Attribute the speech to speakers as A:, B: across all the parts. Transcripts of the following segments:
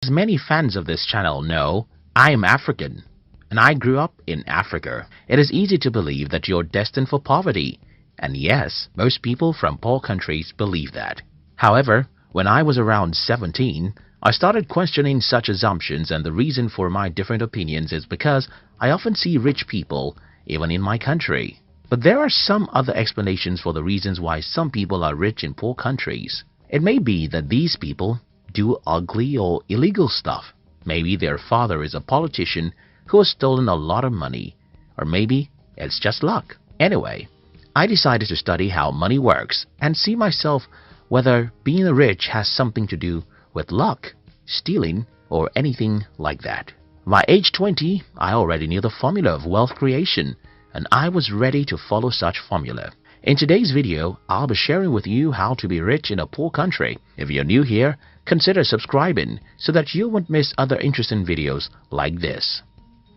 A: As many fans of this channel know, I am African, and I grew up in Africa. It is easy to believe that you're destined for poverty, and yes, most people from poor countries believe that. However, when I was around 17, I started questioning such assumptions, and the reason for my different opinions is because I often see rich people even in my country. But there are some other explanations for the reasons why some people are rich in poor countries. It may be that these people do ugly or illegal stuff. Maybe their father is a politician who has stolen a lot of money, or maybe it's just luck. Anyway, I decided to study how money works and see myself whether being rich has something to do with luck, stealing, or anything like that. By age 20, I already knew the formula of wealth creation, and I was ready to follow such formula. In today's video, I'll be sharing with you how to be rich in a poor country. If you're new here, consider subscribing so that you won't miss other interesting videos like this.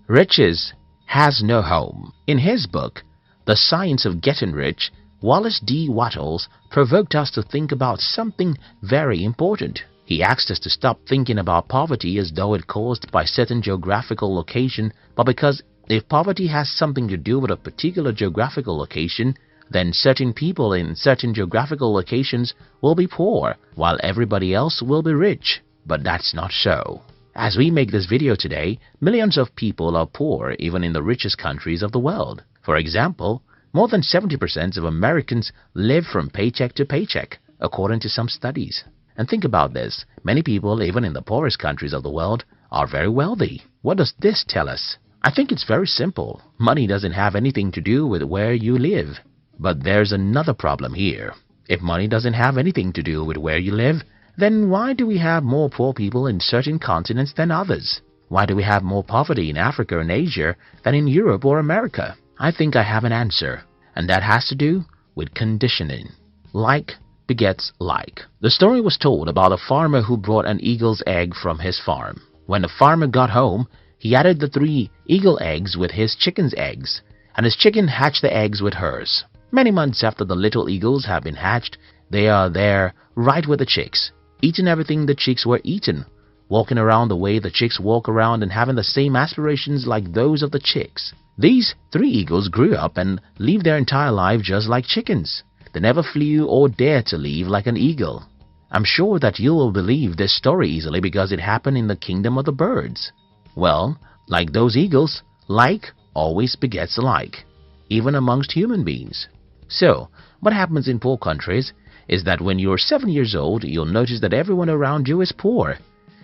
A: Riches has no home. In his book, The Science of Getting Rich, Wallace D. Wattles provoked us to think about something very important. He asked us to stop thinking about poverty as though it caused by certain geographical location, but because if poverty has something to do with a particular geographical location, then certain people in certain geographical locations will be poor, while everybody else will be rich. But that's not so. As we make this video today, millions of people are poor even in the richest countries of the world. For example, more than 70% of Americans live from paycheck to paycheck, according to some studies. And think about this, many people even in the poorest countries of the world are very wealthy. What does this tell us? I think it's very simple. Money doesn't have anything to do with where you live. But there's another problem here. If money doesn't have anything to do with where you live, then why do we have more poor people in certain continents than others? Why do we have more poverty in Africa and Asia than in Europe or America? I think I have an answer, and that has to do with conditioning. Like begets like. The story was told about a farmer who brought an eagle's egg from his farm. When the farmer got home, he added the 3 eagle eggs with his chicken's eggs, and his chicken hatched the eggs with hers. Many months after the little eagles have been hatched, they are there right with the chicks, eating everything the chicks were eating, walking around the way the chicks walk around and having the same aspirations like those of the chicks. These 3 eagles grew up and lived their entire life just like chickens. They never flew or dared to leave like an eagle. I'm sure that you will believe this story easily because it happened in the kingdom of the birds. Well, like those eagles, like always begets like, even amongst human beings. So, what happens in poor countries is that when you're 7 years old, you'll notice that everyone around you is poor.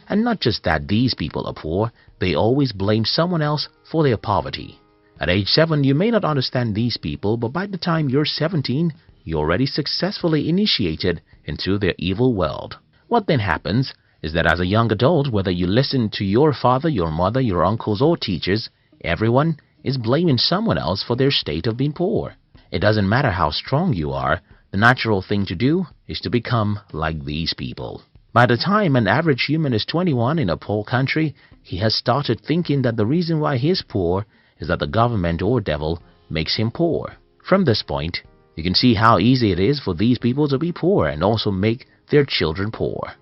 A: And not just that these people are poor, they always blame someone else for their poverty. At age 7, you may not understand these people, but by the time you're 17, you're already successfully initiated into their evil world. What then happens is that as a young adult, whether you listen to your father, your mother, your uncles or teachers, everyone is blaming someone else for their state of being poor. It doesn't matter how strong you are, the natural thing to do is to become like these people. By the time an average human is 21 in a poor country, he has started thinking that the reason why he is poor is that the government or devil makes him poor. From this point, you can see how easy it is for these people to be poor and also make their children poor.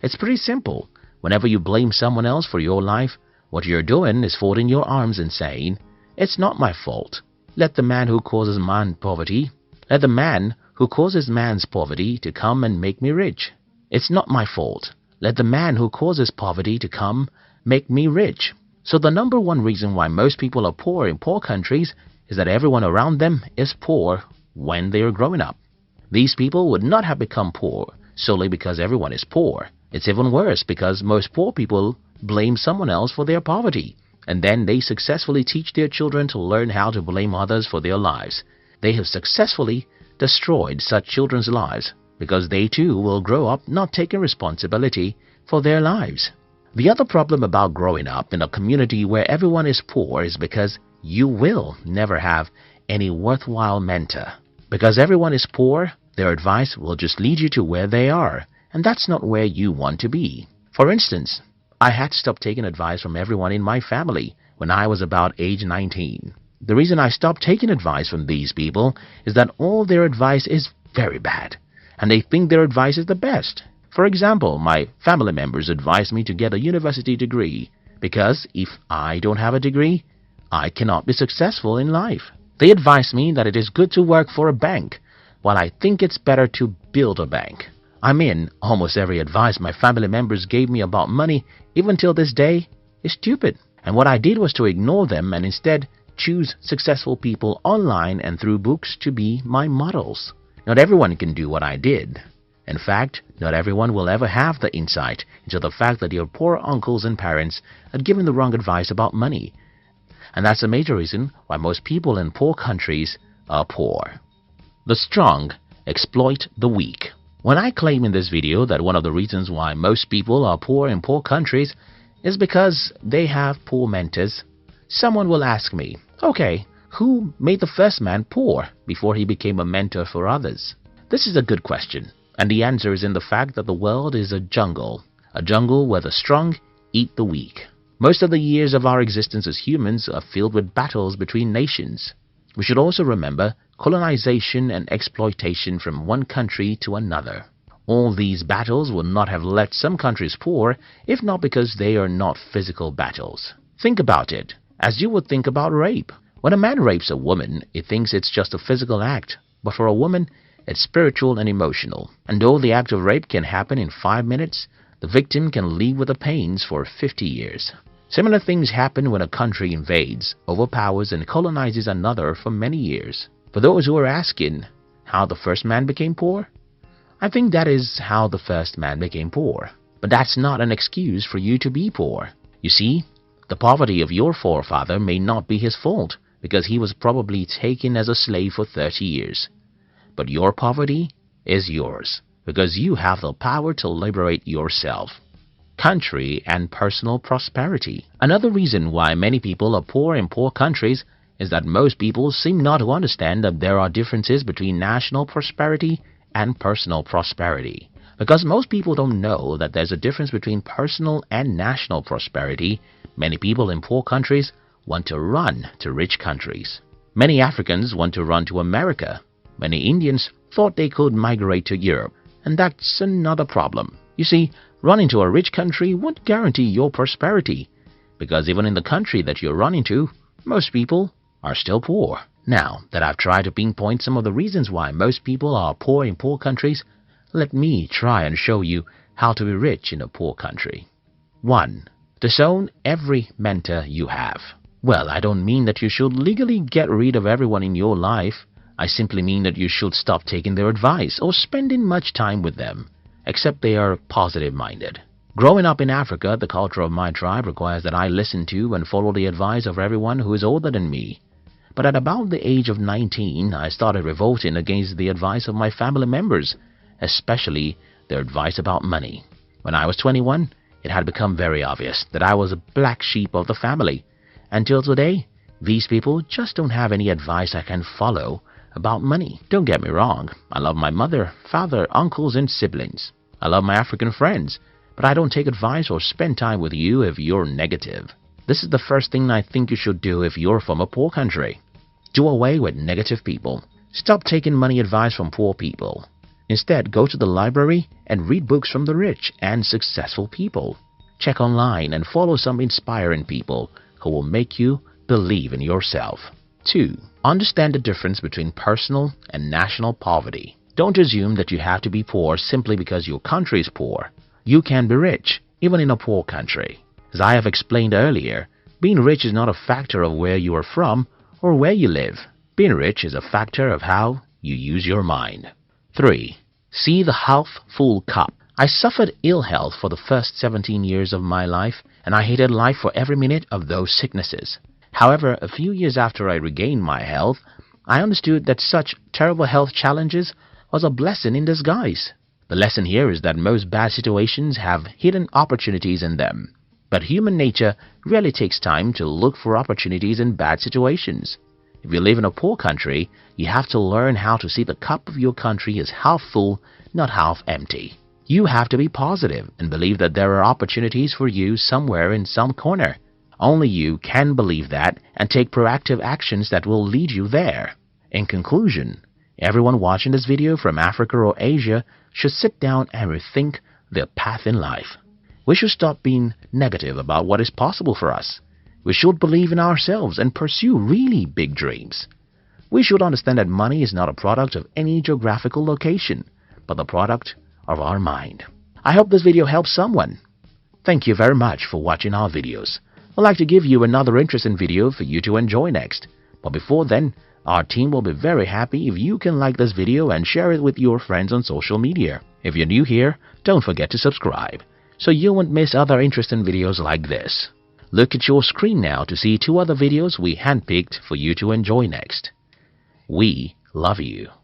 A: It's pretty simple. Whenever you blame someone else for your life, what you're doing is folding your arms and saying, "It's not my fault. Let the man who causes man's poverty to come and make me rich. It's not my fault. Let the man who causes poverty to come make me rich." So the number one reason why most people are poor in poor countries is that everyone around them is poor when they are growing up. These people would not have become poor solely because everyone is poor. It's even worse because most poor people blame someone else for their poverty, and then they successfully teach their children to learn how to blame others for their lives. They have successfully destroyed such children's lives because they too will grow up not taking responsibility for their lives. The other problem about growing up in a community where everyone is poor is because you will never have any worthwhile mentor. Because everyone is poor, their advice will just lead you to where they are, and that's not where you want to be. For instance, I had to stop taking advice from everyone in my family when I was about age 19. The reason I stopped taking advice from these people is that all their advice is very bad, and they think their advice is the best. For example, my family members advise me to get a university degree because if I don't have a degree, I cannot be successful in life. They advise me that it is good to work for a bank, while I think it's better to build a bank. I mean, almost every advice my family members gave me about money, even till this day, is stupid. And what I did was to ignore them and instead choose successful people online and through books to be my models. Not everyone can do what I did. In fact, not everyone will ever have the insight into the fact that your poor uncles and parents had given the wrong advice about money. And that's a major reason why most people in poor countries are poor. The strong exploit the weak. When I claim in this video that one of the reasons why most people are poor in poor countries is because they have poor mentors, someone will ask me, okay, who made the first man poor before he became a mentor for others? This is a good question, and the answer is in the fact that the world is a jungle where the strong eat the weak. Most of the years of our existence as humans are filled with battles between nations. We should also remember colonization and exploitation from one country to another. All these battles would not have left some countries poor if not because they are not physical battles. Think about it, as you would think about rape. When a man rapes a woman, he thinks it's just a physical act, but for a woman, it's spiritual and emotional. And though the act of rape can happen in 5 minutes, the victim can live with the pains for 50 years. Similar things happen when a country invades, overpowers and colonizes another for many years. For those who are asking how the first man became poor, I think that is how the first man became poor. But that's not an excuse for you to be poor. You see, the poverty of your forefather may not be his fault because he was probably taken as a slave for 30 years. But your poverty is yours because you have the power to liberate yourself. Country and personal prosperity. Another reason why many people are poor in poor countries is that most people seem not to understand that there are differences between national prosperity and personal prosperity. Because most people don't know that there's a difference between personal and national prosperity, many people in poor countries want to run to rich countries. Many Africans want to run to America. Many Indians thought they could migrate to Europe. And that's another problem. You see, running to a rich country won't guarantee your prosperity, because even in the country that you're running to, most people are still poor. Now that I've tried to pinpoint some of the reasons why most people are poor in poor countries, let me try and show you how to be rich in a poor country. 1. Disown every mentor you have. Well, I don't mean that you should legally get rid of everyone in your life. I simply mean that you should stop taking their advice or spending much time with them, except they are positive-minded. Growing up in Africa, the culture of my tribe requires that I listen to and follow the advice of everyone who is older than me. But at about the age of 19, I started revolting against the advice of my family members, especially their advice about money. When I was 21, it had become very obvious that I was a black sheep of the family. Until today, these people just don't have any advice I can follow about money. Don't get me wrong, I love my mother, father, uncles and siblings. I love my African friends, but I don't take advice or spend time with you if you're negative. This is the first thing I think you should do if you're from a poor country. Do away with negative people. Stop taking money advice from poor people. Instead, go to the library and read books from the rich and successful people. Check online and follow some inspiring people who will make you believe in yourself. 2. Understand the difference between personal and national poverty. Don't assume that you have to be poor simply because your country is poor. You can be rich, even in a poor country. As I have explained earlier, being rich is not a factor of where you are from or where you live. Being rich is a factor of how you use your mind. 3. See the half-full cup. I suffered ill health for the first 17 years of my life, and I hated life for every minute of those sicknesses. However, a few years after I regained my health, I understood that such terrible health challenges was a blessing in disguise. The lesson here is that most bad situations have hidden opportunities in them. But human nature really takes time to look for opportunities in bad situations. If you live in a poor country, you have to learn how to see the cup of your country as half full, not half empty. You have to be positive and believe that there are opportunities for you somewhere in some corner. Only you can believe that and take proactive actions that will lead you there. In conclusion, everyone watching this video from Africa or Asia should sit down and rethink their path in life. We should stop being negative about what is possible for us. We should believe in ourselves and pursue really big dreams. We should understand that money is not a product of any geographical location, but the product of our mind. I hope this video helps someone. Thank you very much for watching our videos. I'd like to give you another interesting video for you to enjoy next. But before then, our team will be very happy if you can like this video and share it with your friends on social media. If you're new here, don't forget to subscribe, so you won't miss other interesting videos like this. Look at your screen now to see 2 other videos we handpicked for you to enjoy next. We love you.